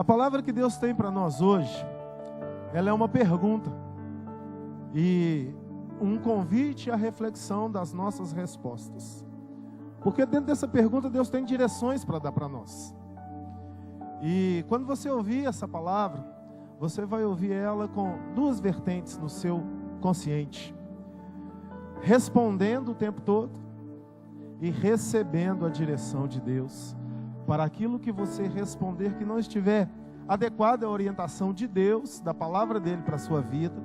palavra que Deus tem para nós hoje, ela é uma pergunta e um convite à reflexão das nossas respostas. Porque dentro dessa pergunta Deus tem direções para dar para nós. E quando você ouvir essa palavra, você vai ouvir ela com duas vertentes no seu consciente: respondendo o tempo todo e recebendo a direção de Deus para aquilo que você responder que não estiver adequado à orientação de Deus, da palavra dele para a sua vida.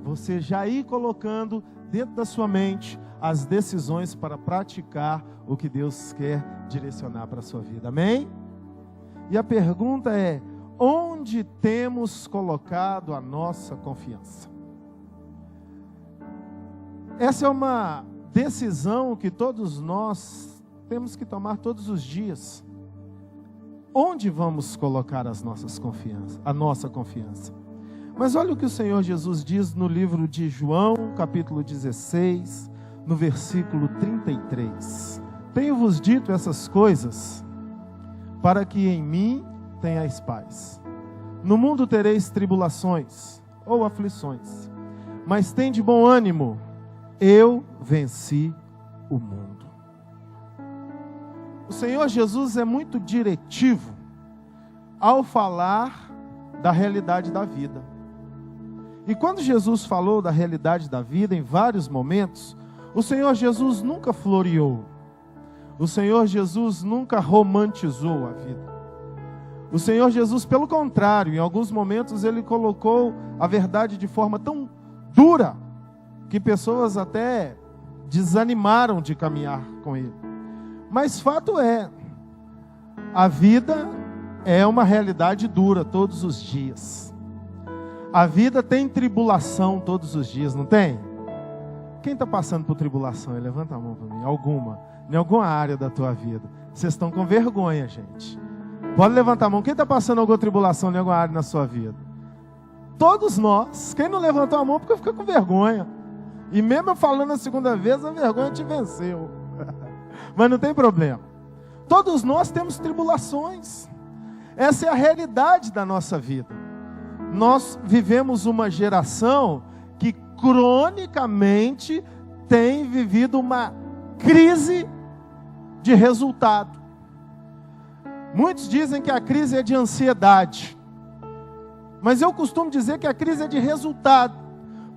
Você já ir colocando dentro da sua mente as decisões para praticar o que Deus quer direcionar para a sua vida. Amém? E a pergunta é: onde temos colocado a nossa confiança? Essa é uma decisão que todos nós temos que tomar todos os dias. Onde vamos colocar a nossa confiança? Mas olha o que o Senhor Jesus diz no livro de João, capítulo 16, no versículo 33. Tenho-vos dito essas coisas, para que em mim tenhais paz. No mundo tereis tribulações ou aflições, mas tende bom ânimo, eu venci o mundo. O Senhor Jesus é muito diretivo ao falar da realidade da vida. E quando Jesus falou da realidade da vida em vários momentos, o Senhor Jesus nunca floreou. O Senhor Jesus nunca romantizou a vida. O Senhor Jesus, pelo contrário, em alguns momentos ele colocou a verdade de forma tão dura que pessoas até desanimaram de caminhar com ele. Mas fato é, a vida é uma realidade dura todos os dias. A vida tem tribulação todos os dias, não tem? Quem está passando por tribulação? Levanta a mão para mim. Alguma? Em alguma área da tua vida. Vocês estão com vergonha, gente. Pode levantar a mão. Quem está passando alguma tribulação em alguma área na sua vida? Todos nós. Quem não levantou a mão porque fica com vergonha. E mesmo eu falando a segunda vez, a vergonha te venceu. Mas não tem problema. Todos nós temos tribulações. Essa é a realidade da nossa vida. Nós vivemos uma geração que cronicamente tem vivido uma crise de resultado. Muitos dizem que a crise é de ansiedade. Mas eu costumo dizer que a crise é de resultado.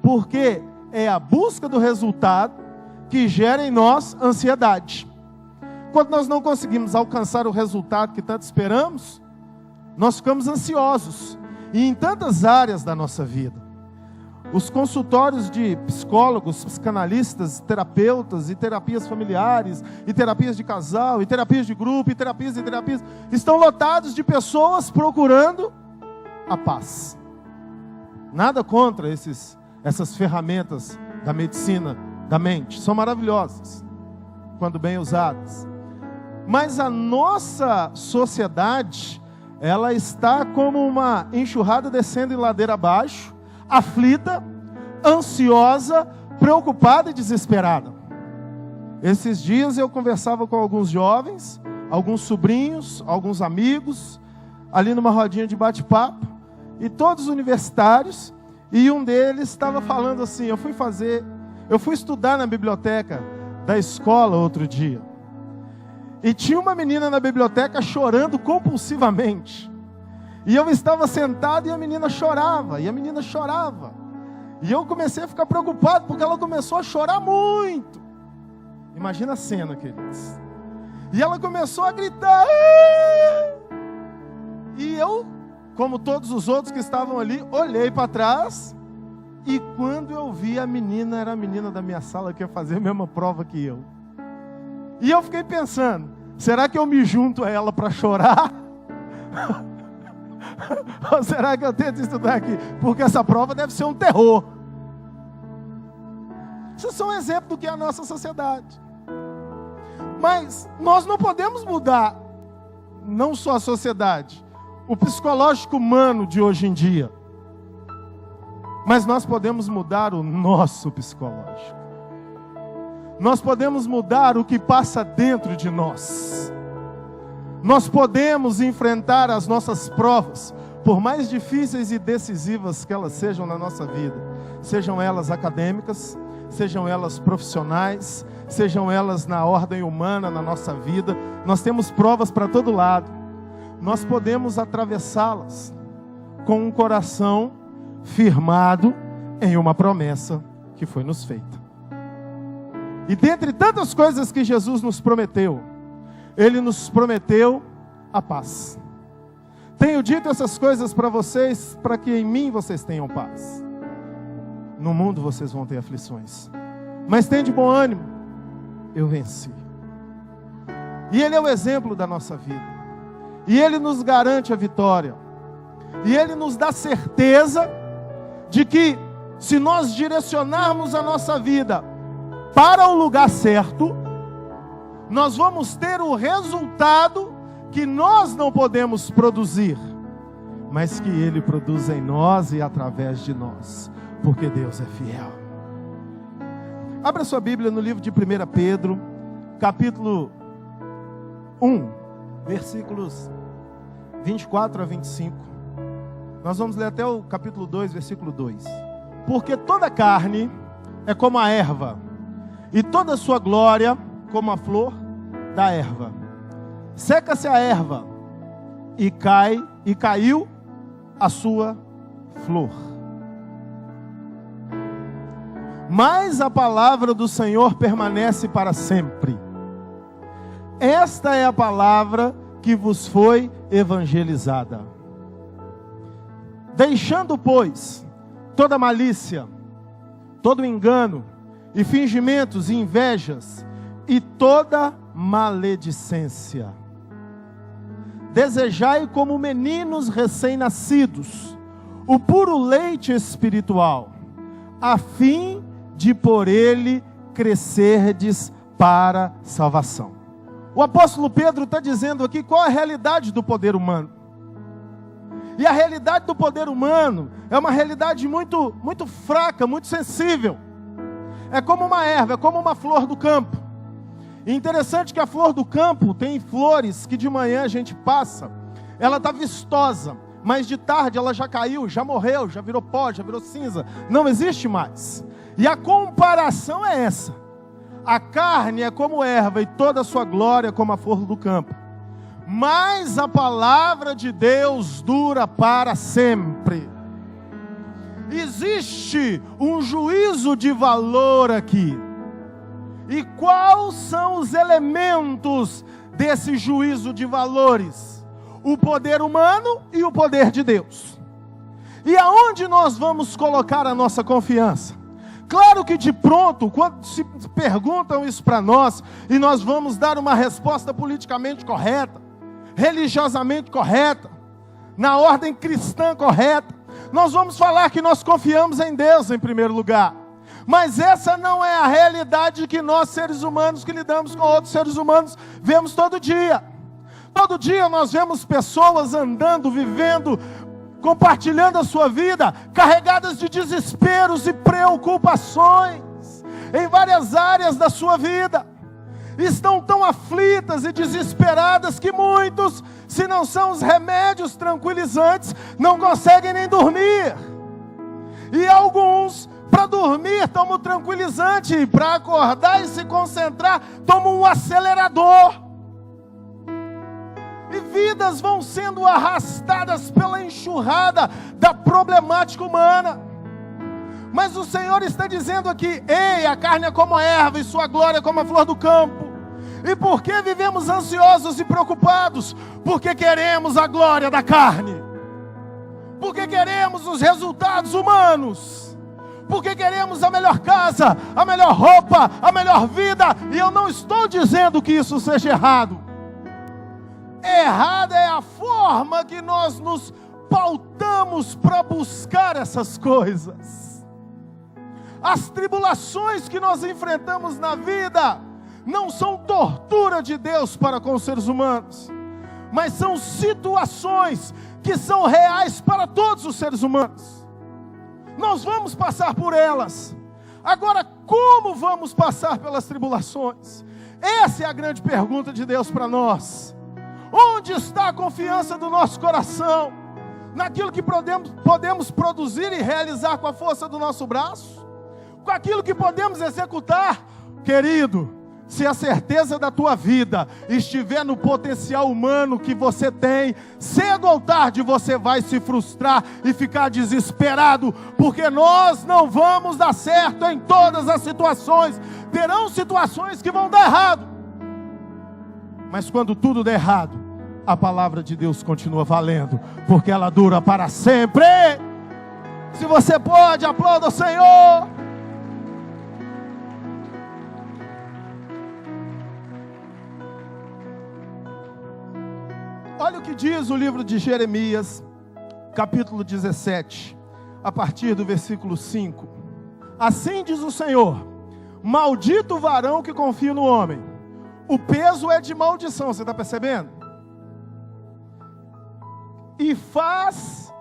Porque é a busca do resultado que gera em nós ansiedade. Quando nós não conseguimos alcançar o resultado que tanto esperamos, nós ficamos ansiosos. E em tantas áreas da nossa vida. Os consultórios de psicólogos, psicanalistas, terapeutas e terapias familiares, e terapias de casal, e terapias de grupo, e terapias, estão lotados de pessoas procurando a paz. Nada contra essas ferramentas da medicina, da mente. São maravilhosas, quando bem usadas. Mas a nossa sociedade, ela está como uma enxurrada descendo em ladeira abaixo, aflita, ansiosa, preocupada e desesperada. Esses dias eu conversava com alguns jovens, alguns sobrinhos, alguns amigos, ali numa rodinha de bate-papo, e todos universitários, e um deles estava falando assim: eu fui estudar na biblioteca da escola outro dia, e tinha uma menina na biblioteca chorando compulsivamente. E eu estava sentado e a menina chorava. E eu comecei a ficar preocupado, porque ela começou a chorar muito. Imagina a cena, queridos. E ela começou a gritar. E eu, como todos os outros que estavam ali, olhei para trás. E quando eu vi a menina, era a menina da minha sala que ia fazer a mesma prova que eu. E eu fiquei pensando: será que eu me junto a ela para chorar? Ou será que eu tento estudar aqui? Porque essa prova deve ser um terror. Isso é só um exemplo do que é a nossa sociedade. Mas nós não podemos mudar, não só a sociedade, o psicológico humano de hoje em dia. Mas nós podemos mudar o nosso psicológico. Nós podemos mudar o que passa dentro de nós. Nós podemos enfrentar as nossas provas por mais difíceis e decisivas que elas sejam na nossa vida, sejam elas acadêmicas, sejam elas profissionais, sejam elas na ordem humana, na nossa vida, nós temos provas para todo lado. Nós podemos atravessá-las com um coração firmado em uma promessa que foi nos feita. E dentre tantas coisas que Jesus nos prometeu, Ele nos prometeu a paz. Tenho dito essas coisas para vocês, para que em mim vocês tenham paz. No mundo vocês vão ter aflições, mas tenham de bom ânimo, eu venci. E Ele é o exemplo da nossa vida, e Ele nos garante a vitória, e Ele nos dá certeza de que se nós direcionarmos a nossa vida para o lugar certo, nós vamos ter o resultado que nós não podemos produzir, mas que Ele produz em nós e através de nós, porque Deus é fiel. Abra sua Bíblia no livro de 1 Pedro, capítulo 1, versículos 24 a 25. Nós vamos ler até o capítulo 2, versículo 2. Porque toda carne é como a erva, e toda sua glória como a flor da erva. Seca-se a erva, e caiu a sua flor. Mas a palavra do Senhor permanece para sempre. Esta é a palavra que vos foi evangelizada. Deixando, pois, toda malícia, todo engano, e fingimentos e invejas, e toda maledicência. Desejai como meninos recém-nascidos o puro leite espiritual, a fim de por ele crescerdes para salvação. O apóstolo Pedro está dizendo aqui qual é a realidade do poder humano. E a realidade do poder humano é uma realidade muito, muito fraca, muito sensível. É como uma erva, é como uma flor do campo. E interessante que a flor do campo tem flores que de manhã a gente passa, ela está vistosa, mas de tarde ela já caiu, já morreu, já virou pó, já virou cinza, não existe mais. E a comparação é essa: a carne é como erva e toda a sua glória como a flor do campo, mas a palavra de Deus dura para sempre. Existe um juízo de valor aqui. E quais são os elementos desse juízo de valores? O poder humano e o poder de Deus. E aonde nós vamos colocar a nossa confiança? Claro que de pronto, quando se perguntam isso para nós, e nós vamos dar uma resposta politicamente correta, religiosamente correta, na ordem cristã correta, nós vamos falar que nós confiamos em Deus em primeiro lugar. Mas essa não é a realidade que nós, seres humanos, que lidamos com outros seres humanos, vemos todo dia. Todo dia nós vemos pessoas andando, vivendo, compartilhando a sua vida, carregadas de desesperos e preocupações, em várias áreas da sua vida. Estão tão aflitas e desesperadas que muitos, se não são os remédios tranquilizantes, não conseguem nem dormir. E alguns, para dormir, tomam tranquilizante, e para acordar e se concentrar, tomam um acelerador. E vidas vão sendo arrastadas pela enxurrada da problemática humana. Mas o Senhor está dizendo aqui: ei, a carne é como a erva e sua glória é como a flor do campo. E por que vivemos ansiosos e preocupados? Porque queremos a glória da carne. Porque queremos os resultados humanos. Porque queremos a melhor casa, a melhor roupa, a melhor vida. E eu não estou dizendo que isso seja errado. Errada é a forma que nós nos pautamos para buscar essas coisas. As tribulações que nós enfrentamos na vida não são tortura de Deus para com os seres humanos, mas são situações que são reais para todos os seres humanos. Nós vamos passar por elas. Agora, como vamos passar pelas tribulações? Essa é a grande pergunta de Deus para nós. Onde está a confiança do nosso coração? naquilo que podemos produzir e realizar com a força do nosso braço, com aquilo que podemos executar. Querido, se a certeza da tua vida estiver no potencial humano que você tem, cedo ou tarde você vai se frustrar e ficar desesperado, porque nós não vamos dar certo em todas as situações. Terão situações que vão dar errado, mas quando tudo der errado, a palavra de Deus continua valendo, porque ela dura para sempre. Se você pode, aplauda o Senhor. Olha o que diz o livro de Jeremias, capítulo 17, a partir do versículo 5. Assim diz o Senhor: maldito o varão que confia no homem. O peso é de maldição, você está percebendo? E faz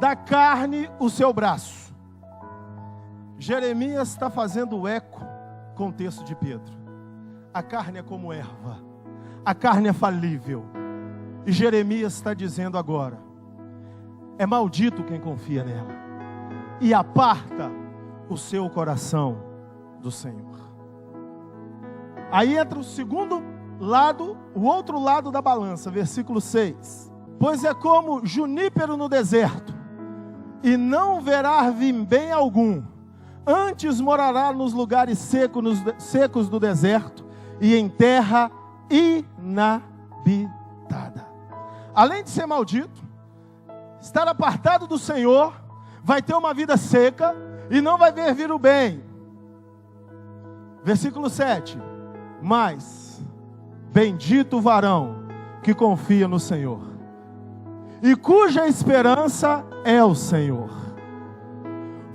da carne o seu braço. Jeremias está fazendo eco com o texto de Pedro. A carne é como erva, a carne é falível. E Jeremias está dizendo agora: é maldito quem confia nela, e aparta o seu coração do Senhor. Aí entra o segundo lado, o outro lado da balança, versículo 6. Pois é como junípero no deserto, e não verá bem algum, antes morará nos lugares secos do deserto, e em terra inabitada. Além de ser maldito, estar apartado do Senhor, vai ter uma vida seca e não vai ver vir o bem. Versículo 7. Mas bendito o varão que confia no Senhor, e cuja esperança é o Senhor.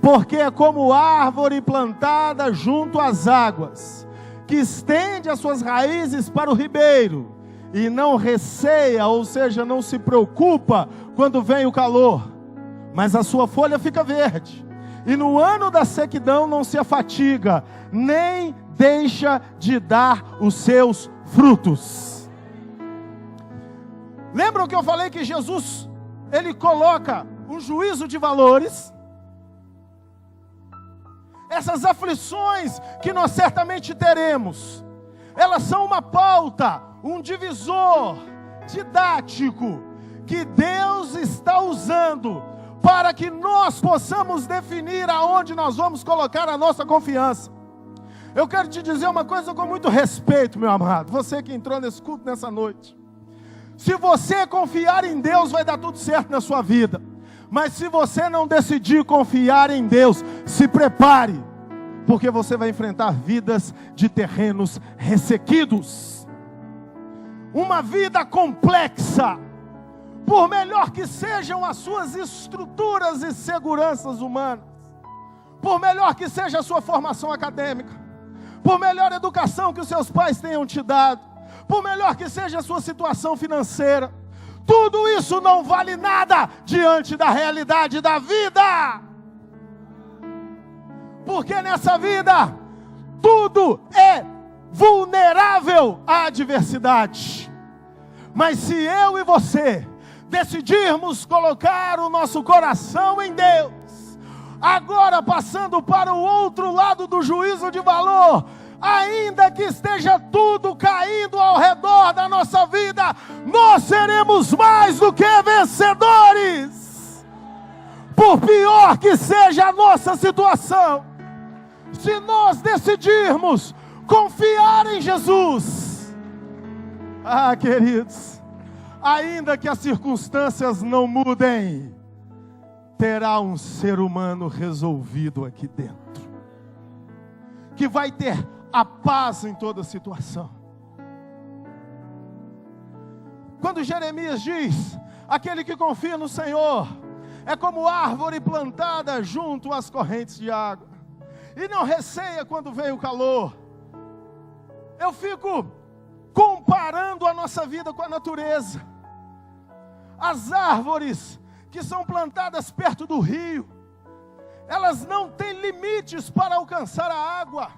Porque é como árvore plantada junto às águas, que estende as suas raízes para o ribeiro, e não receia, ou seja, não se preocupa quando vem o calor, mas a sua folha fica verde, e no ano da sequidão não se afatiga, nem deixa de dar os seus frutos. Lembram que eu falei que Jesus, ele coloca um juízo de valores? Essas aflições que nós certamente teremos, elas são uma pauta, um divisor didático que Deus está usando para que nós possamos definir aonde nós vamos colocar a nossa confiança. Eu quero te dizer uma coisa com muito respeito, meu amado, você que entrou nesse culto nessa noite. Se você confiar em Deus, vai dar tudo certo na sua vida. Mas se você não decidir confiar em Deus, se prepare, porque você vai enfrentar vidas de terrenos ressequidos. Uma vida complexa, por melhor que sejam as suas estruturas e seguranças humanas, por melhor que seja a sua formação acadêmica, por melhor educação que os seus pais tenham te dado, por melhor que seja a sua situação financeira, tudo isso não vale nada diante da realidade da vida. Porque nessa vida, tudo é vulnerável à adversidade. Mas se eu e você decidirmos colocar o nosso coração em Deus, agora passando para o outro lado do juízo de valor, ainda que esteja tudo caindo ao redor da nossa vida, nós seremos mais do que vencedores. Por pior que seja a nossa situação, se nós decidirmos confiar em Jesus, queridos, ainda que as circunstâncias não mudem, terá um ser humano resolvido aqui dentro, que vai ter a paz em toda situação. Quando Jeremias diz: aquele que confia no Senhor é como árvore plantada junto às correntes de água, e não receia quando vem o calor. Eu fico comparando a nossa vida com a natureza. As árvores que são plantadas perto do rio, elas não têm limites para alcançar a água.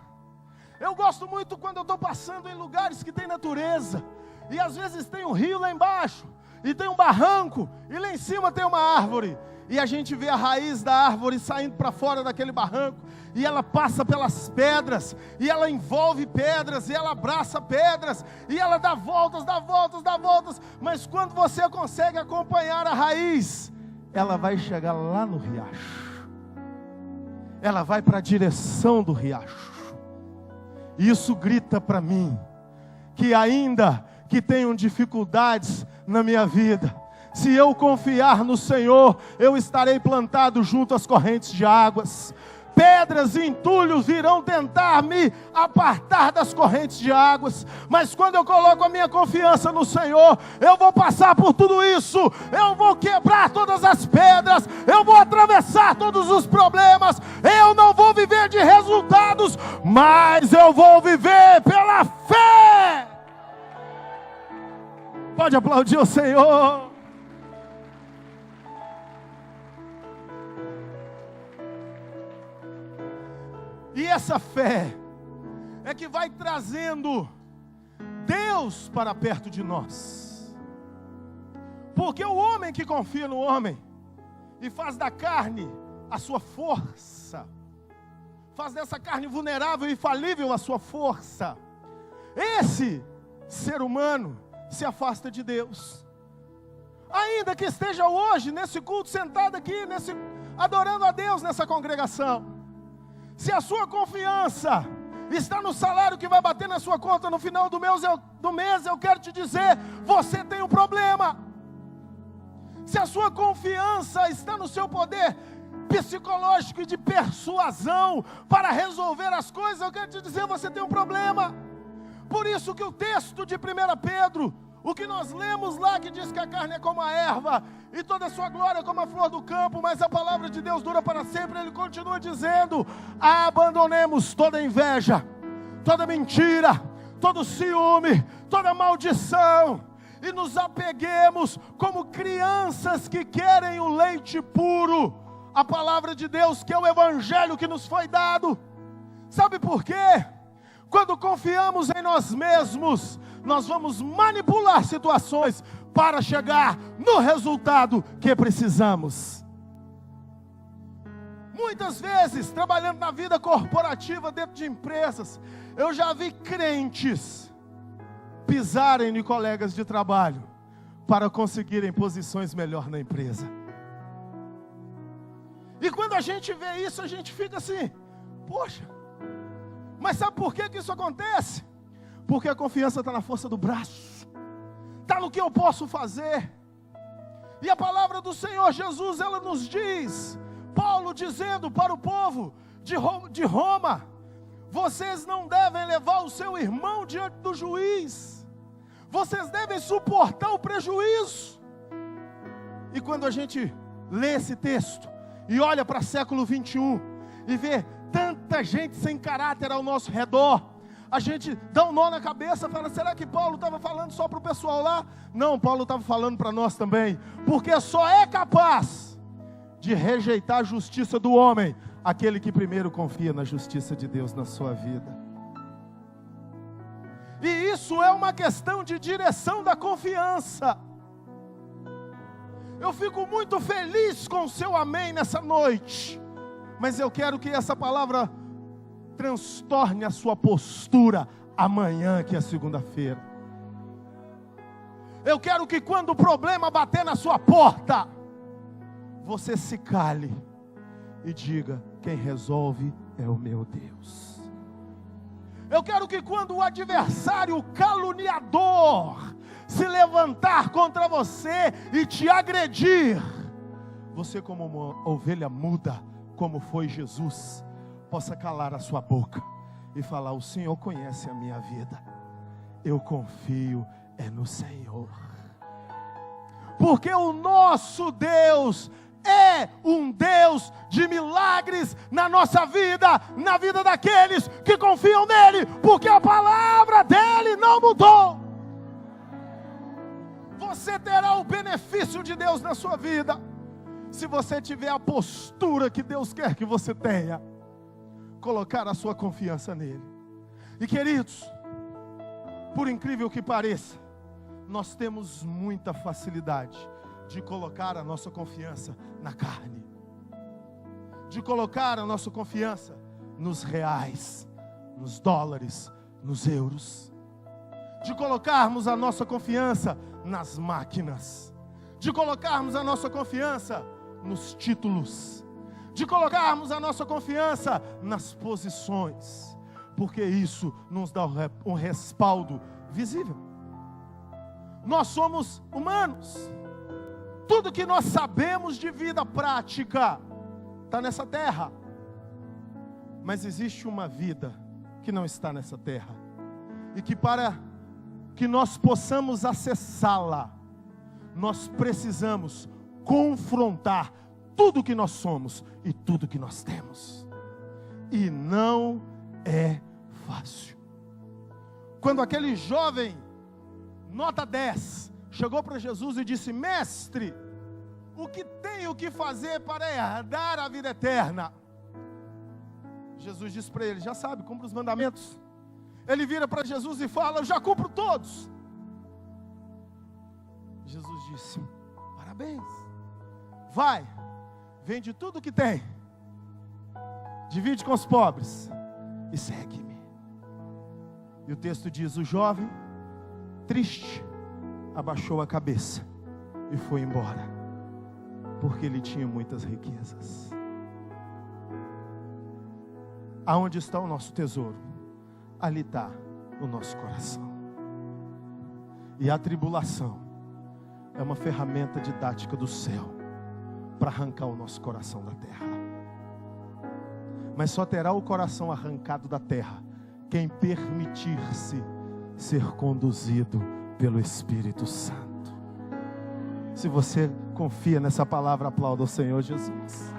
Eu gosto muito quando eu estou passando em lugares que tem natureza, e às vezes tem um rio lá embaixo, e tem um barranco, e lá em cima tem uma árvore, e a gente vê a raiz da árvore saindo para fora daquele barranco, e ela passa pelas pedras, e ela envolve pedras, e ela abraça pedras, e ela dá voltas, mas quando você consegue acompanhar a raiz, ela vai chegar lá no riacho, ela vai para a direção do riacho. Isso grita para mim, que ainda que tenham dificuldades na minha vida, se eu confiar no Senhor, eu estarei plantado junto às correntes de águas. Pedras e entulhos virão tentar me apartar das correntes de águas, mas quando eu coloco a minha confiança no Senhor, eu vou passar por tudo isso, eu vou quebrar todas as pedras, eu vou atravessar todos os problemas, eu não vou viver de resultados, mas eu vou viver pela fé. Pode aplaudir o Senhor. E essa fé é que vai trazendo Deus para perto de nós. Porque o homem que confia no homem e faz da carne a sua força, faz dessa carne vulnerável e falível a sua força, esse ser humano se afasta de Deus. Ainda que esteja hoje nesse culto, sentado aqui, adorando a Deus nessa congregação, se a sua confiança está no salário que vai bater na sua conta no final do mês, eu quero te dizer, você tem um problema. Se a sua confiança está no seu poder psicológico e de persuasão para resolver as coisas, eu quero te dizer, você tem um problema. Por isso que o texto de 1 Pedro, o que nós lemos lá, que diz que a carne é como a erva, e toda a sua glória como a flor do campo, mas a palavra de Deus dura para sempre, ele continua dizendo, abandonemos toda inveja, toda mentira, todo ciúme, toda maldição, e nos apeguemos como crianças que querem o leite puro, a palavra de Deus, que é o evangelho que nos foi dado. Sabe por quê? Quando confiamos em nós mesmos, nós vamos manipular situações para chegar no resultado que precisamos. Muitas vezes, trabalhando na vida corporativa dentro de empresas, eu já vi crentes pisarem em colegas de trabalho para conseguirem posições melhor na empresa. E quando a gente vê isso, a gente fica assim, poxa, mas sabe por que isso acontece? Porque a confiança está na força do braço, está no que eu posso fazer. E a palavra do Senhor Jesus, ela nos diz, Paulo dizendo para o povo de Roma, vocês não devem levar o seu irmão diante do juiz, vocês devem suportar o prejuízo. E quando a gente lê esse texto, e olha para o século 21, e vê tanta gente sem caráter ao nosso redor, a gente dá um nó na cabeça, fala, será que Paulo estava falando só para o pessoal lá? Não, Paulo estava falando para nós também, porque só é capaz de rejeitar a justiça do homem aquele que primeiro confia na justiça de Deus na sua vida. E isso é uma questão de direção da confiança. Eu fico muito feliz com o seu amém nessa noite, mas eu quero que essa palavra transtorne a sua postura amanhã, que é segunda-feira. Eu quero que quando o problema bater na sua porta, você se cale e diga, quem resolve é o meu Deus. Eu quero que quando o adversário caluniador se levantar contra você e te agredir, você como uma ovelha muda, como foi Jesus, possa calar a sua boca e falar, o Senhor conhece a minha vida, eu confio no Senhor, porque o nosso Deus é um Deus de milagres na nossa vida, na vida daqueles que confiam nele, porque a palavra dele não mudou. Você terá o benefício de Deus na sua vida, se você tiver a postura que Deus quer que você tenha, colocar a sua confiança nele. E queridos, por incrível que pareça, nós temos muita facilidade de colocar a nossa confiança na carne, de colocar a nossa confiança nos reais, nos dólares, nos euros, de colocarmos a nossa confiança nas máquinas, de colocarmos a nossa confiança nos títulos, de colocarmos a nossa confiança nas posições, porque isso nos dá um respaldo visível. Nós somos humanos. Tudo que nós sabemos de vida prática está nessa terra. Mas existe uma vida que não está nessa terra. E que para que nós possamos acessá-la, nós precisamos confrontar tudo que nós somos e tudo que nós temos. E não é fácil. Quando aquele jovem, nota 10, chegou para Jesus e disse: mestre, o que tenho que fazer para herdar a vida eterna? Jesus disse para ele: já sabe, cumpre os mandamentos. Ele vira para Jesus e fala: eu já cumpro todos. Jesus disse: parabéns, vai, vende tudo que tem, divide com os pobres e segue-me. E o texto diz: o jovem, triste, abaixou a cabeça e foi embora, porque ele tinha muitas riquezas. Aonde está o nosso tesouro? Ali está o nosso coração. E a tribulação é uma ferramenta didática do céu para arrancar o nosso coração da terra. Mas só terá o coração arrancado da terra quem permitir-se ser conduzido pelo Espírito Santo. Se você confia nessa palavra, aplauda o Senhor Jesus.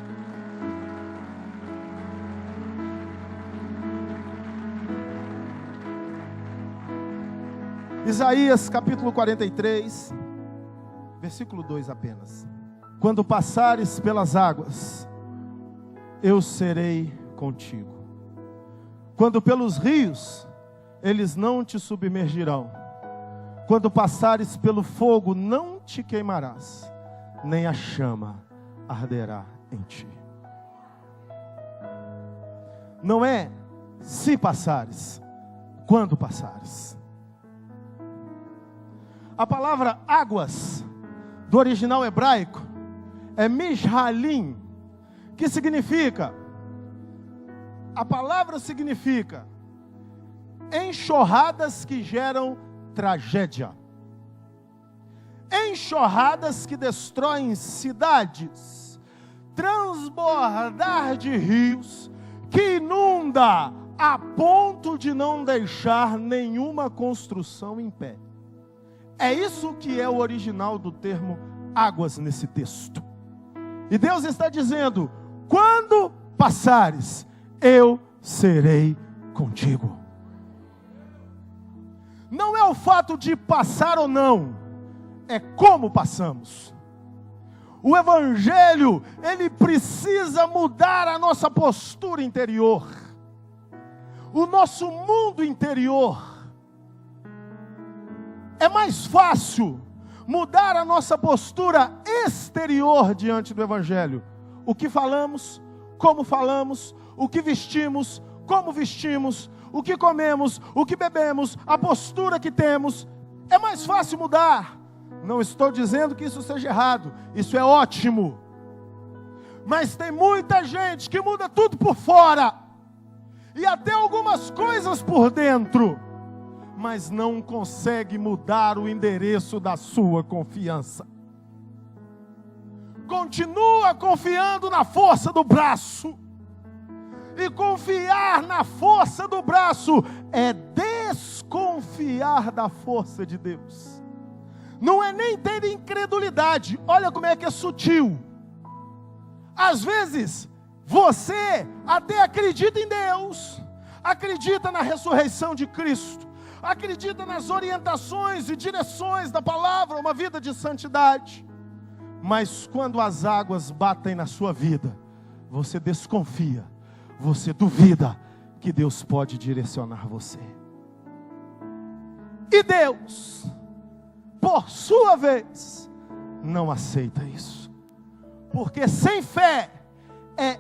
Isaías capítulo 43, versículo 2 apenas. Quando passares pelas águas, eu serei contigo. Quando pelos rios, eles não te submergirão. Quando passares pelo fogo, não te queimarás, nem a chama arderá em ti. Não é se passares, quando passares. A palavra águas, do original hebraico, é mishralim, que significa, a palavra significa enxurradas que geram tragédia, enxurradas que destroem cidades, transbordar de rios que inunda a ponto de não deixar nenhuma construção em pé. É isso que é o original do termo águas nesse texto. E Deus está dizendo: quando passares, eu serei contigo. Não é o fato de passar ou não, é como passamos. O Evangelho, ele precisa mudar a nossa postura interior, o nosso mundo interior. É mais fácil mudar a nossa postura exterior diante do Evangelho. O que falamos, o que vestimos, como vestimos, o que comemos, o que bebemos, a postura que temos. É mais fácil mudar. Não estou dizendo que isso seja errado, isso é ótimo. Mas tem muita gente que muda tudo por fora, e até algumas coisas por dentro, mas não consegue mudar o endereço da sua confiança. Continua confiando na força do braço. E confiar na força do braço é desconfiar da força de Deus. Não é nem ter incredulidade. Olha como é que é sutil. Às vezes, você até acredita em Deus, acredita na ressurreição de Cristo, acredita nas orientações e direções da palavra, uma vida de santidade. Mas quando as águas batem na sua vida, você desconfia, você duvida que Deus pode direcionar você. E Deus, por sua vez, não aceita isso. Porque sem fé é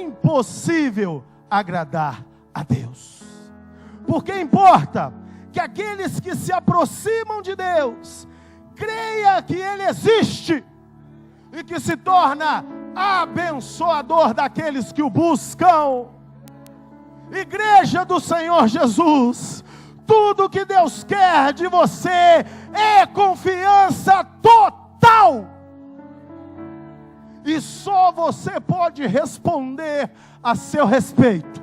impossível agradar a Deus. Porque importa que aqueles que se aproximam de Deus, creia que Ele existe e que se torna abençoador daqueles que o buscam. Igreja do Senhor Jesus, tudo que Deus quer de você é confiança total. E só você pode responder a seu respeito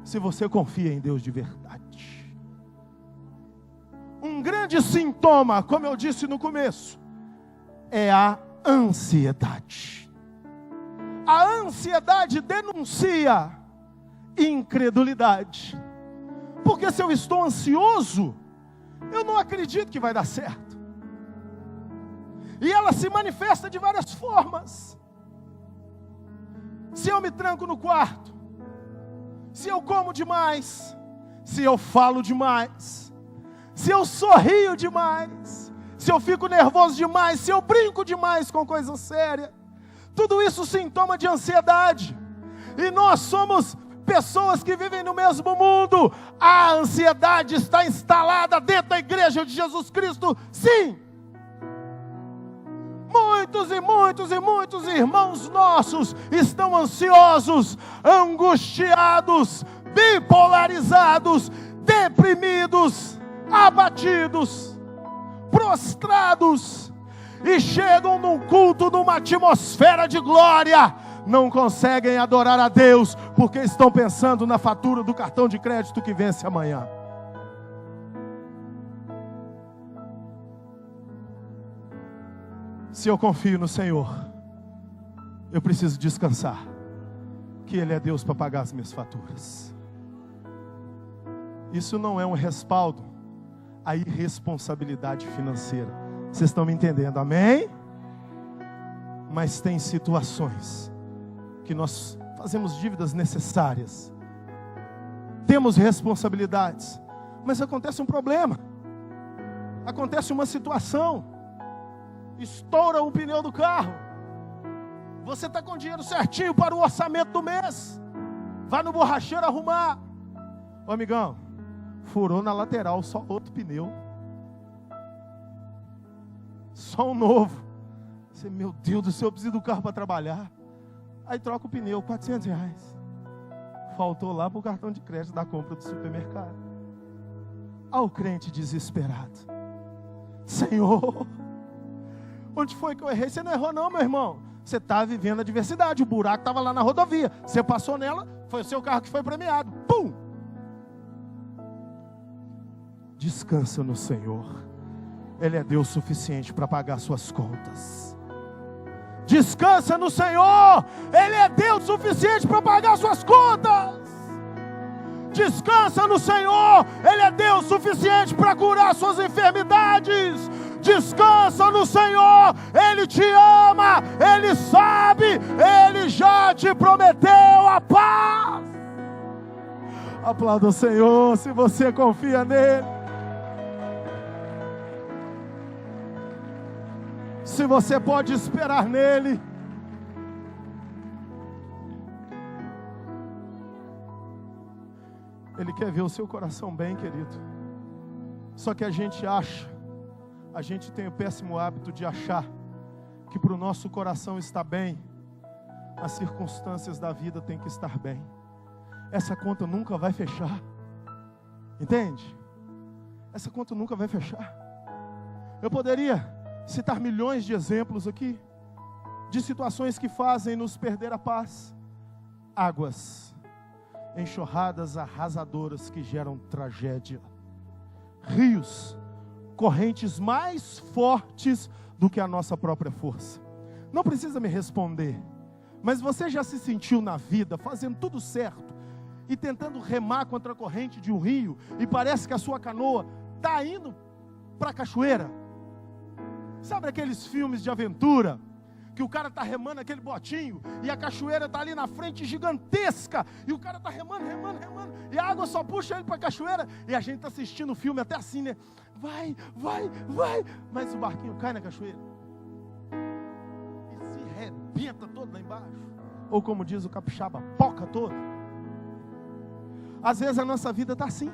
se você confia em Deus de verdade. Um grande sintoma, como eu disse no começo, é a ansiedade. A ansiedade denuncia incredulidade. Porque se eu estou ansioso, eu não acredito que vai dar certo. E ela se manifesta de várias formas. Se eu me tranco no quarto, se eu como demais, se eu falo demais, se eu sorrio demais, se eu fico nervoso demais, se eu brinco demais com coisa séria, tudo isso é sintoma de ansiedade. E nós somos pessoas que vivem no mesmo mundo. A ansiedade está instalada dentro da igreja de Jesus Cristo, sim. Muitos irmãos nossos estão ansiosos, angustiados, bipolarizados, deprimidos, abatidos, prostrados, e chegam num culto, numa atmosfera de glória, não conseguem adorar a Deus, porque estão pensando na fatura do cartão de crédito que vence amanhã. Se eu confio no Senhor, eu preciso descansar, que Ele é Deus para pagar as minhas faturas. Isso não é um respaldo à irresponsabilidade financeira. Vocês estão me entendendo, amém? Mas tem situações que nós fazemos dívidas necessárias, temos responsabilidades, mas acontece um problema, acontece uma situação, estoura o pneu do carro, você está com dinheiro certinho para o orçamento do mês, vai no borracheiro arrumar, ô amigão, furou na lateral, só outro pneu, só um novo. Você, meu Deus do céu, eu preciso do carro para trabalhar. Aí troca o pneu, R$400. Faltou lá para o cartão de crédito da compra do supermercado. Ao crente desesperado, Senhor, onde foi que eu errei? Você não errou não, meu irmão. Você está vivendo a adversidade, o buraco estava lá na rodovia, você passou nela, foi o seu carro que foi premiado. Pum! Descansa no Senhor. Ele é Deus suficiente para pagar suas contas. Descansa no Senhor. Ele é Deus suficiente para pagar suas contas. Descansa no Senhor. Ele é Deus suficiente para curar suas enfermidades. Descansa no Senhor. Ele te ama. Ele sabe. Ele já te prometeu a paz. Aplauda o Senhor se você confia nele. Se você pode esperar nele. Ele quer ver o seu coração bem, querido. Só que a gente tem o péssimo hábito de achar que para o nosso coração estar bem, as circunstâncias da vida têm que estar bem. Essa conta nunca vai fechar. Entende? Essa conta nunca vai fechar. Eu poderia citar milhões de exemplos aqui, de situações que fazem nos perder a paz. Águas, enxurradas arrasadoras que geram tragédia. Rios, correntes mais fortes do que a nossa própria força. Não precisa me responder, mas você já se sentiu na vida fazendo tudo certo e tentando remar contra a corrente de um rio e parece que a sua canoa está indo para a cachoeira? Sabe aqueles filmes de aventura que o cara está remando aquele botinho, e a cachoeira está ali na frente gigantesca, e o cara está remando, e a água só puxa ele para a cachoeira, e a gente está assistindo o filme até assim, né? Vai, mas o barquinho cai na cachoeira, e se arrebenta todo lá embaixo, ou como diz o capixaba, poca todo. Às vezes a nossa vida está assim,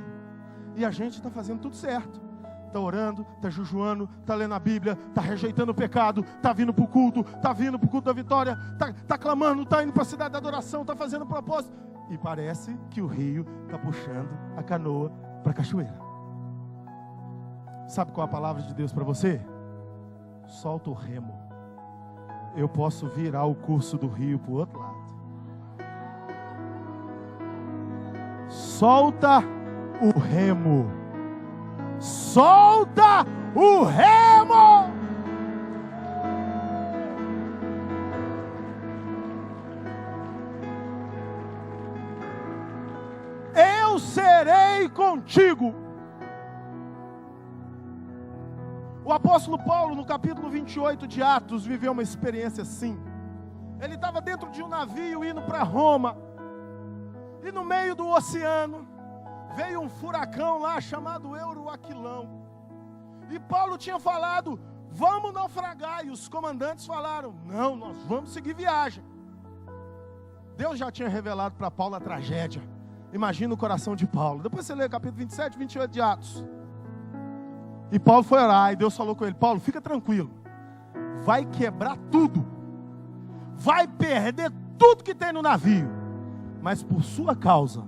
e a gente está fazendo tudo certo. Está orando, está jejuando, está lendo a Bíblia, está rejeitando o pecado, está vindo para o culto da vitória, está clamando, está indo para a cidade da adoração, está fazendo propósito. E parece que o rio está puxando a canoa para a cachoeira. Sabe qual é a palavra de Deus para você? Solta o remo. Eu posso virar o curso do rio para o outro lado. Solta o remo. Solta o remo. Eu serei contigo. O apóstolo Paulo, no capítulo 28 de Atos, viveu uma experiência assim. Ele estava dentro de um navio indo para Roma, e no meio do oceano veio um furacão lá chamado Euroaquilão. E Paulo tinha falado, vamos naufragar. E os comandantes falaram, não, nós vamos seguir viagem. Deus já tinha revelado para Paulo a tragédia. Imagina o coração de Paulo. Depois você lê capítulo 27, 28 de Atos. E Paulo foi orar, e Deus falou com ele, Paulo, fica tranquilo. Vai quebrar tudo. Vai perder tudo que tem no navio. Mas por sua causa,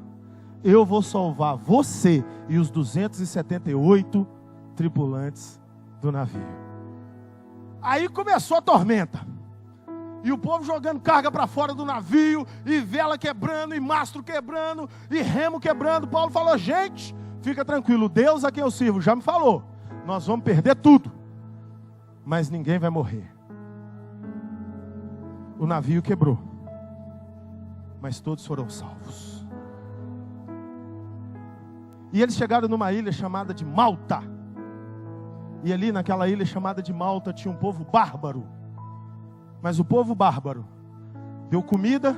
eu vou salvar você e os 278 tripulantes do navio. Aí começou a tormenta. E o povo jogando carga para fora do navio, e vela quebrando, e mastro quebrando, e remo quebrando. Paulo falou, gente, fica tranquilo, Deus a quem eu sirvo já me falou, nós vamos perder tudo, mas ninguém vai morrer. O navio quebrou, mas todos foram salvos. E eles chegaram numa ilha chamada de Malta. E ali naquela ilha chamada de Malta tinha um povo bárbaro. Mas o povo bárbaro deu comida,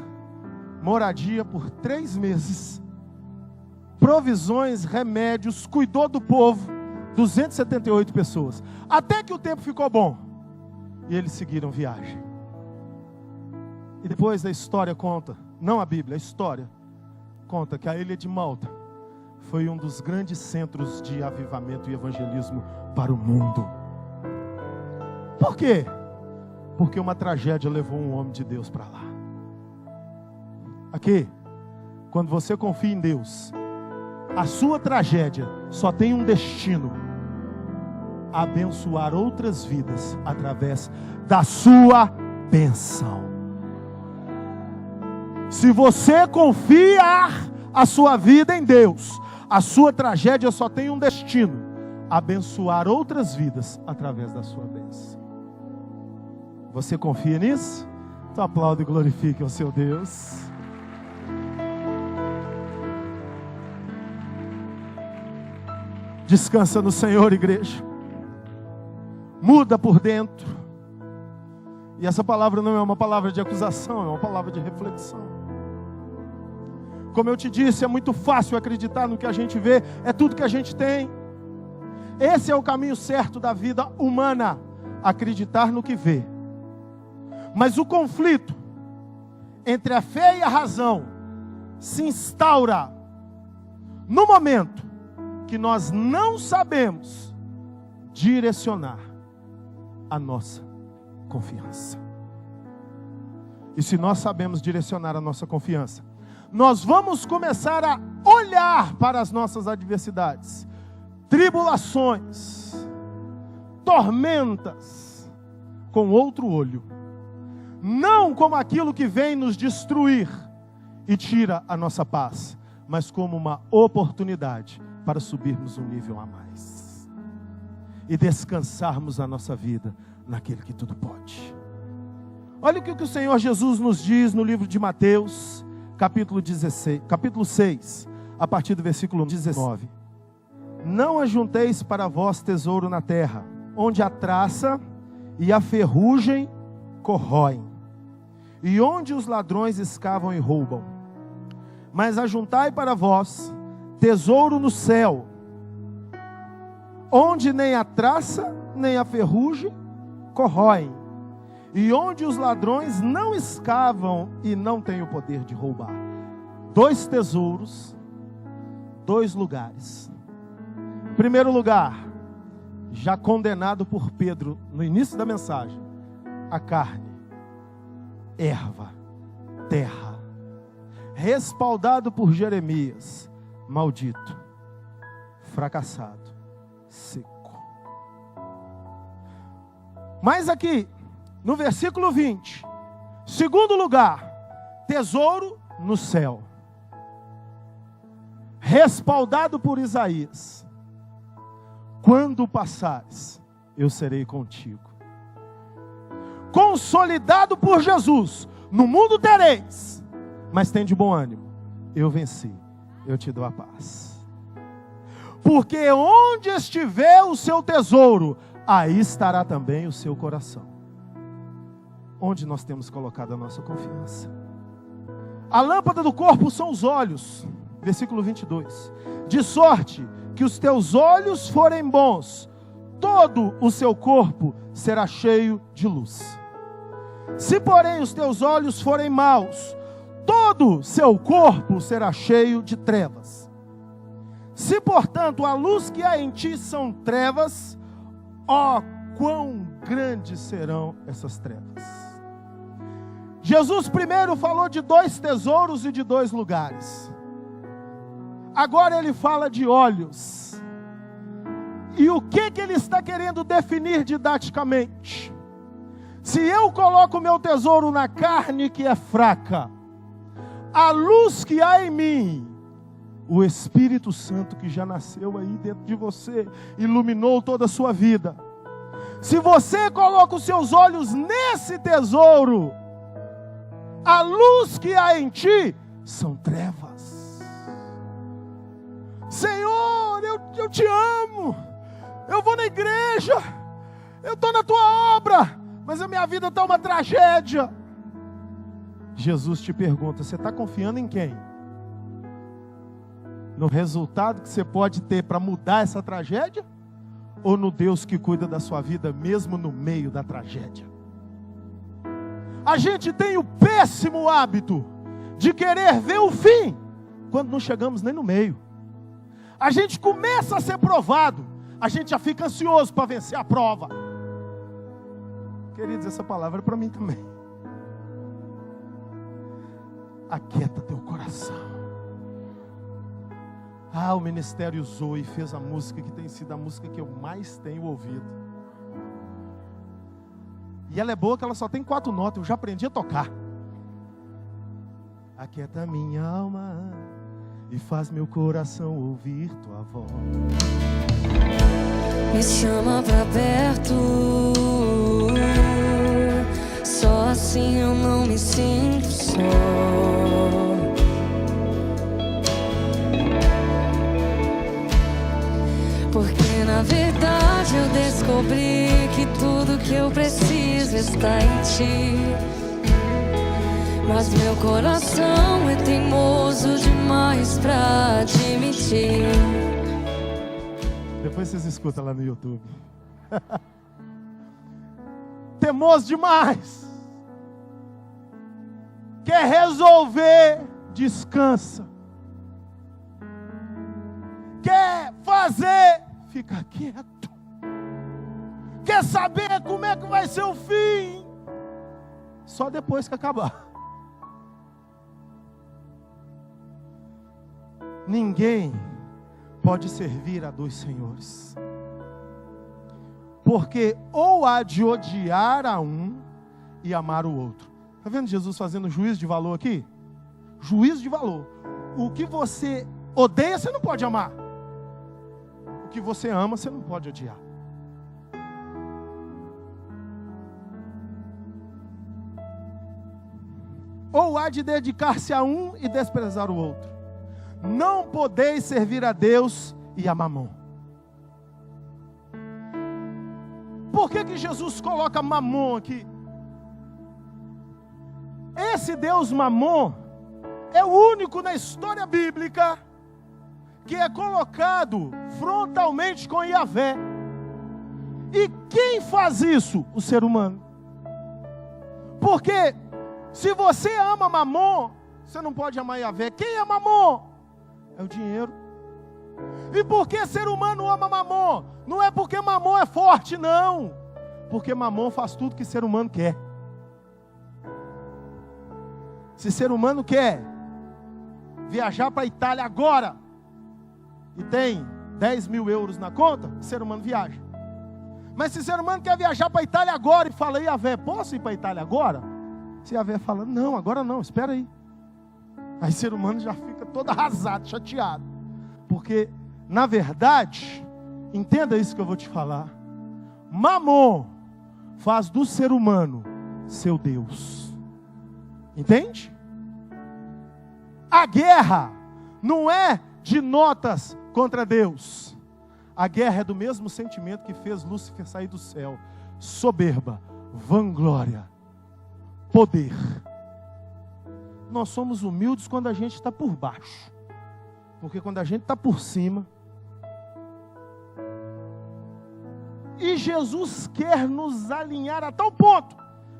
moradia por 3 meses, provisões, remédios, cuidou do povo, 278 pessoas. Até que o tempo ficou bom. E eles seguiram viagem. E depois a história conta, não a Bíblia, a história conta que a ilha de Malta foi um dos grandes centros de avivamento e evangelismo para o mundo. Por quê? Porque uma tragédia levou um homem de Deus para lá. Aqui, quando você confia em Deus, a sua tragédia só tem um destino: abençoar outras vidas através da sua bênção. Se você confiar a sua vida em Deus, a sua tragédia só tem um destino: abençoar outras vidas através da sua bênção. Você confia nisso? Então aplaude e glorifique ao seu Deus. Descansa no Senhor, igreja. Muda por dentro. E essa palavra não é uma palavra de acusação, é uma palavra de reflexão. Como eu te disse, é muito fácil acreditar no que a gente vê, é tudo que a gente tem. Esse é o caminho certo da vida humana, acreditar no que vê. Mas o conflito entre a fé e a razão se instaura no momento que nós não sabemos direcionar a nossa confiança. E se nós sabemos direcionar a nossa confiança, nós vamos começar a olhar para as nossas adversidades, tribulações, tormentas, com outro olho. Não como aquilo que vem nos destruir e tira a nossa paz, mas como uma oportunidade para subirmos um nível a mais e descansarmos a nossa vida naquele que tudo pode. Olha o que o Senhor Jesus nos diz no livro de Mateus, capítulo 6, a partir do versículo 19. Não ajunteis para vós tesouro na terra, onde a traça e a ferrugem corroem, e onde os ladrões escavam e roubam. Mas ajuntai para vós tesouro no céu, onde nem a traça nem a ferrugem corroem, e onde os ladrões não escavam e não têm o poder de roubar. 2 tesouros, 2 lugares. Primeiro lugar, já condenado por Pedro no início da mensagem: a carne, erva, terra. Respaldado por Jeremias: maldito, fracassado, seco. Mas aqui, no versículo 20, segundo lugar, tesouro no céu. Respaldado por Isaías: quando passares, eu serei contigo. Consolidado por Jesus: no mundo tereis, mas tem de bom ânimo, eu venci, eu te dou a paz. Porque onde estiver o seu tesouro, aí estará também o seu coração. Onde nós temos colocado a nossa confiança? A lâmpada do corpo são os olhos. Versículo 22. De sorte que os teus olhos forem bons, todo o seu corpo será cheio de luz. Se porém os teus olhos forem maus, todo seu corpo será cheio de trevas. Se portanto a luz que há em ti são trevas, ó, quão grandes serão essas trevas. Jesus primeiro falou de 2 tesouros e de 2 lugares. Agora ele fala de olhos. E o que ele está querendo definir didaticamente? Se eu coloco meu tesouro na carne que é fraca, a luz que há em mim, o Espírito Santo que já nasceu aí dentro de você, iluminou toda a sua vida. Se você coloca os seus olhos nesse tesouro, a luz que há em ti são trevas. Senhor, eu te amo, eu vou na igreja, eu estou na tua obra, mas a minha vida está uma tragédia. Jesus te pergunta: você está confiando em quem? No resultado que você pode ter para mudar essa tragédia? Ou no Deus que cuida da sua vida mesmo no meio da tragédia? A gente tem o péssimo hábito de querer ver o fim, quando não chegamos nem no meio. A gente começa a ser provado, a gente já fica ansioso para vencer a prova. Queridos, essa palavra é para mim também. Aquieta teu coração. O ministério usou e fez a música que tem sido a música que eu mais tenho ouvido. E ela é boa que ela só tem 4 notas, eu já aprendi a tocar. Aquieta minha alma e faz meu coração ouvir tua voz. Me chama pra perto, só assim eu não me sinto só. Porque na verdade eu descobri que tudo que eu preciso está em ti. Mas meu coração é teimoso demais pra admitir. Depois vocês escutam lá no YouTube. Teimoso demais. Quer resolver, descansa. Quer fazer, fica quieto. Quer saber como é que vai ser o fim? Só depois que acabar. Ninguém pode servir a 2 senhores. Porque ou há de odiar a um e amar o outro. Está vendo Jesus fazendo juízo de valor aqui? Juízo de valor. O que você odeia, você não pode amar. O que você ama, você não pode odiar. Ou há de dedicar-se a um e desprezar o outro. Não podeis servir a Deus e a Mamon. Por que Jesus coloca Mamon aqui? Esse Deus Mamon é o único na história bíblica que é colocado frontalmente com Yahvé. E quem faz isso? O ser humano. Porque se você ama Mamon, você não pode amar Yahvé. Quem é Mamon? É o dinheiro. E por que ser humano ama Mamon? Não é porque Mamon é forte, não. Porque Mamon faz tudo que ser humano quer. Se ser humano quer viajar para a Itália agora e tem 10 mil euros na conta, o ser humano viaja. Mas se o ser humano quer viajar para a Itália agora e fala, Yahvé, posso ir para a Itália agora? Se Yahvé fala, não, agora não, espera aí. Aí o ser humano já fica todo arrasado, chateado. Porque, na verdade, entenda isso que eu vou te falar. Mamon faz do ser humano seu Deus. Entende? A guerra não é de notas contra Deus. A guerra é do mesmo sentimento que fez Lúcifer sair do céu. Soberba, vanglória, poder. Nós somos humildes quando a gente está por baixo. Porque quando a gente está por cima. E Jesus quer nos alinhar a tal ponto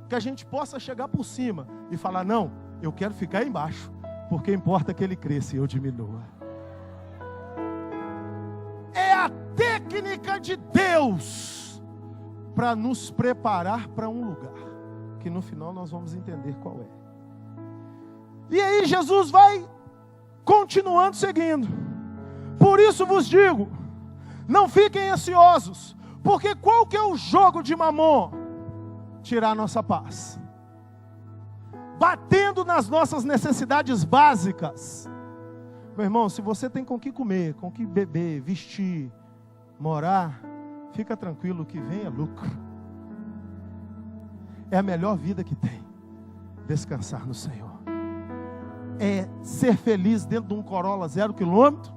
que a gente possa chegar por cima e falar, não, eu quero ficar embaixo, porque importa que ele cresça e eu diminua. É a técnica de Deus para nos preparar para um lugar, que no final nós vamos entender qual é. E aí Jesus vai continuando seguindo. Por isso vos digo, não fiquem ansiosos, porque qual que é o jogo de Mamon? Tirar a nossa paz, batendo nas nossas necessidades básicas. Meu irmão, se você tem com o que comer, com o que beber, vestir, morar, fica tranquilo, o que vem é lucro. É a melhor vida que tem, descansar no Senhor. É ser feliz dentro de um Corolla 0 km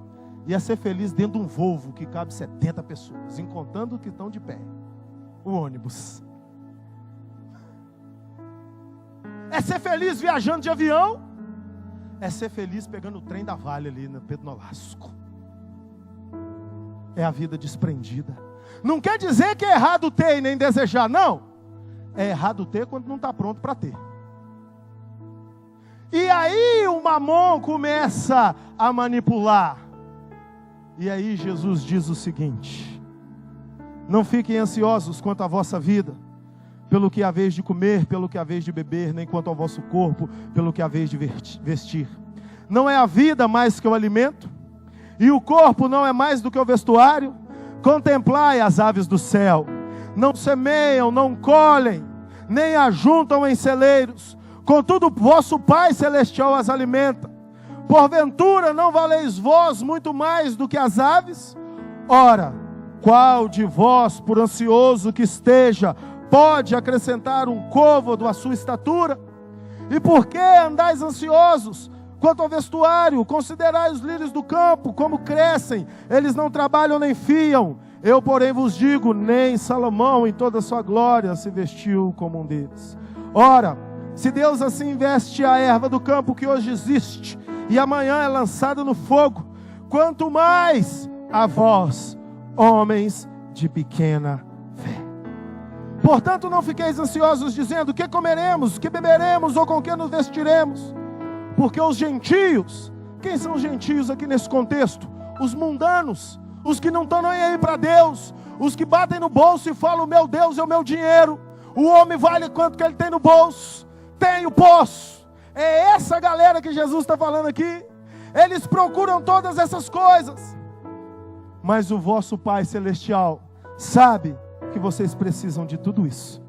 e é ser feliz dentro de um Volvo que cabe 70 pessoas, em contando os que estão de pé, o ônibus. É ser feliz viajando de avião, é ser feliz pegando o trem da Vale ali no Pedro Nolasco. É a vida desprendida. Não quer dizer que é errado ter e nem desejar, não. É errado ter quando não está pronto para ter. E aí o Mamon começa a manipular. E aí Jesus diz o seguinte: não fiquem ansiosos quanto à vossa vida, pelo que haveis de comer, pelo que haveis de beber, nem quanto ao vosso corpo, pelo que haveis de vestir. Não é a vida mais que o alimento? E o corpo não é mais do que o vestuário? Contemplai as aves do céu, não semeiam, não colhem, nem ajuntam em celeiros, contudo vosso Pai Celestial as alimenta. Porventura não valeis vós muito mais do que as aves? Ora, qual de vós, por ansioso que esteja, pode acrescentar um côvado à sua estatura? E por que andais ansiosos quanto ao vestuário? Considerai os lírios do campo, como crescem, eles não trabalham nem fiam. Eu, porém, vos digo, nem Salomão em toda a sua glória se vestiu como um deles. Ora, se Deus assim veste a erva do campo que hoje existe, e amanhã é lançada no fogo, quanto mais a vós, homens de pequena fé. Portanto, não fiqueis ansiosos dizendo: que comeremos, que beberemos, ou com que nos vestiremos? Porque os gentios, quem são os gentios aqui nesse contexto? Os mundanos, os que não estão nem aí para Deus, os que batem no bolso e falam: meu Deus é o meu dinheiro, o homem vale quanto que ele tem no bolso, tenho, posso. É essa galera que Jesus está falando aqui. Eles procuram todas essas coisas, mas o vosso Pai Celestial sabe que vocês precisam de tudo isso.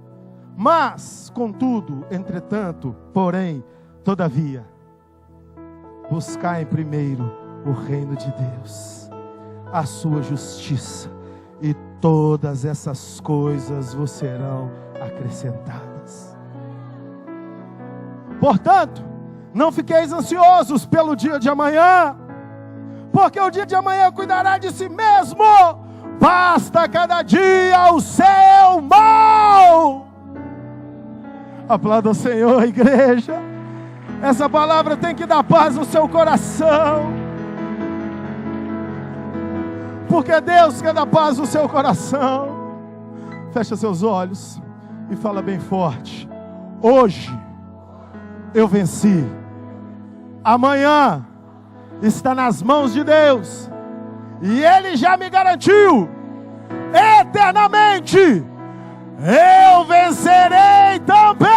Mas, contudo, entretanto, porém, todavia, buscai primeiro o reino de Deus, a sua justiça, e todas essas coisas vos serão acrescentadas. Portanto, não fiqueis ansiosos pelo dia de amanhã, porque o dia de amanhã cuidará de si mesmo. Basta cada dia o seu mal. Aplauda o Senhor, igreja. Essa palavra tem que dar paz no seu coração. Porque Deus quer dar paz no seu coração. Fecha seus olhos e fala bem forte: hoje eu venci. Amanhã está nas mãos de Deus. E Ele já me garantiu eternamente: eu vencerei também.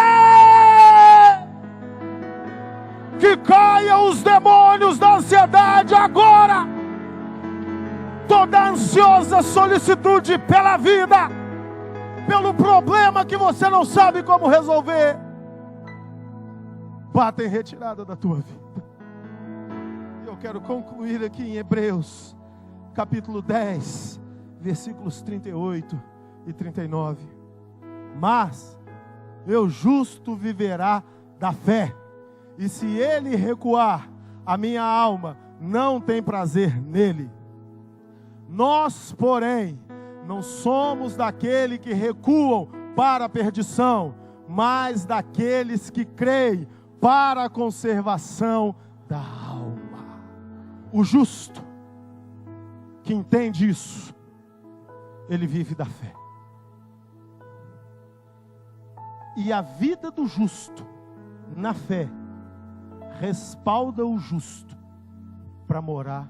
Que caiam os demônios da ansiedade agora. Toda ansiosa solicitude pela vida, pelo problema que você não sabe como resolver, bata em retirada da tua vida. Eu quero concluir aqui em Hebreus, capítulo 10, versículos 38 e 39. Mas o justo viverá da fé, e se ele recuar, a minha alma não tem prazer nele. Nós, porém, não somos daquele que recuam para a perdição, mas daqueles que creem para a conservação da alma. O justo, que entende isso, ele vive da fé. E a vida do justo, na fé, respalda o justo para morar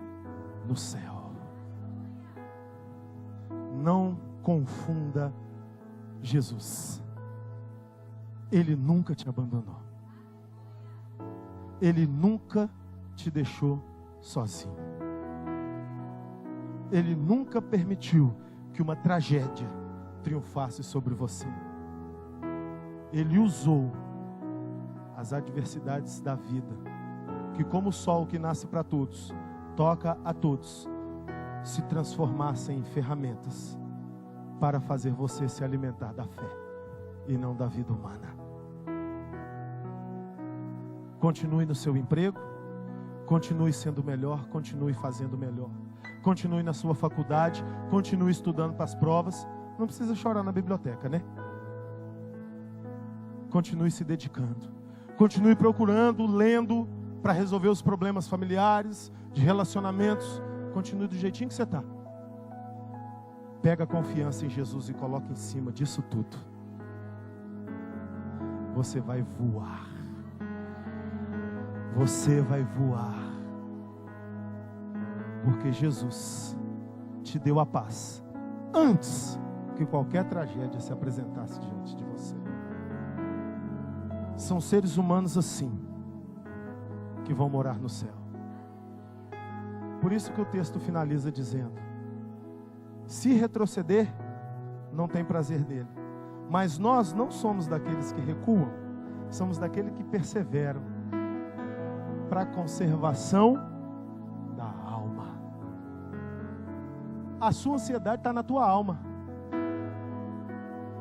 no céu. Não confunda Jesus. Ele nunca te abandonou. Ele nunca te deixou sozinho. Ele nunca permitiu que uma tragédia triunfasse sobre você. Ele usou as adversidades da vida, que como o sol que nasce para todos, toca a todos, se transformassem em ferramentas para fazer você se alimentar da fé e não da vida humana. Continue no seu emprego, continue sendo melhor, continue fazendo melhor, continue na sua faculdade, continue estudando para as provas. Não precisa chorar na biblioteca, né? Continue se dedicando, continue procurando, lendo para resolver os problemas familiares, de relacionamentos. Continue do jeitinho que você está. Pega a confiança em Jesus e coloca em cima disso tudo. Você vai voar. Você vai voar. Porque Jesus te deu a paz antes que qualquer tragédia se apresentasse diante de você. São seres humanos assim que vão morar no céu. Por isso que o texto finaliza dizendo: se retroceder, não tem prazer nele. Mas nós não somos daqueles que recuam, somos daqueles que perseveram para a conservação da alma. A sua ansiedade está na tua alma.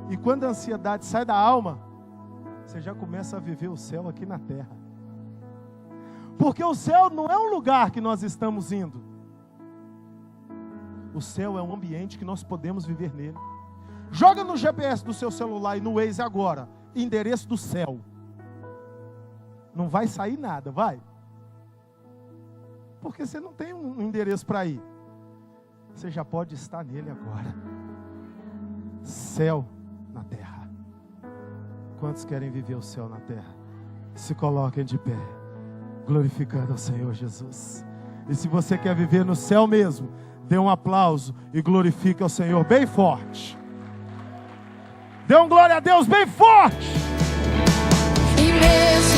E quando a ansiedade sai da alma, você já começa a viver o céu aqui na terra. Porque o céu não é um lugar que nós estamos indo. O céu é um ambiente que nós podemos viver nele. Joga no GPS do seu celular e no Waze agora, endereço do céu. Não vai sair nada, vai? Porque você não tem um endereço para ir. Você já pode estar nele agora. Céu na terra. Quantos querem viver o céu na terra? Se coloquem de pé, glorificando ao Senhor Jesus. E se você quer viver no céu mesmo, dê um aplauso e glorifique ao Senhor bem forte. Dê um glória a Deus bem forte. E mesmo